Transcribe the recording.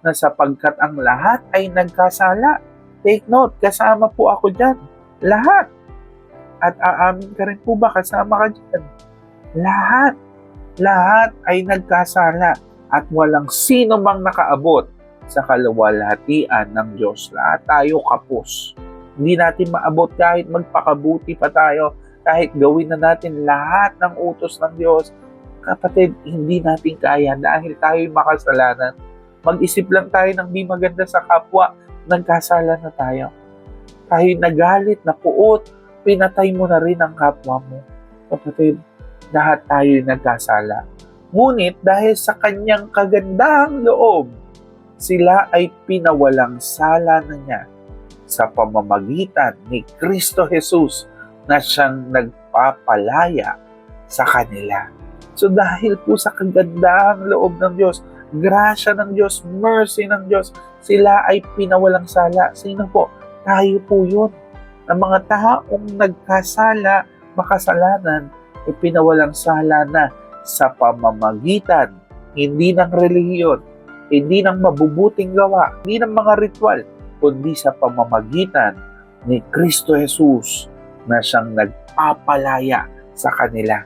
na sapagkat ang lahat ay nagkasala. Take note, kasama po ako dyan. Lahat. At aamin ka rin po ba, kasama ka dyan? Lahat. Lahat ay nagkasala at walang sino mang nakaabot sa kaluwalhatian ng Diyos. Lahat tayo kapos. Hindi natin maabot kahit magpakabuti pa tayo, kahit gawin na natin lahat ng utos ng Diyos. Kapatid, hindi natin kaya dahil tayo'y makasalanan. Mag-isip lang tayo ng di maganda sa kapwa, nagkasala na tayo. Tayo'y nagalit, napuot, pinatay mo na rin ang kapwa mo. Kapatid, lahat tayo'y nagkasala. Ngunit dahil sa kanyang kagandahang loob, sila ay pinawalang sala na niya sa pamamagitan ni Kristo Jesus na siyang nagpapalaya sa kanila. So dahil po sa kagandahang loob ng Diyos, grasya ng Diyos, mercy ng Diyos, sila ay pinawalang sala. Sino po? Tayo po yun. Ang mga taong nagkasala, makasalanan, ay pinawalang sala na sa pamamagitan, hindi ng relihiyon, hindi ng mabubuting gawa, hindi ng mga ritual, kundi sa pamamagitan ni Kristo Jesus na siyang nagpapalaya sa kanila.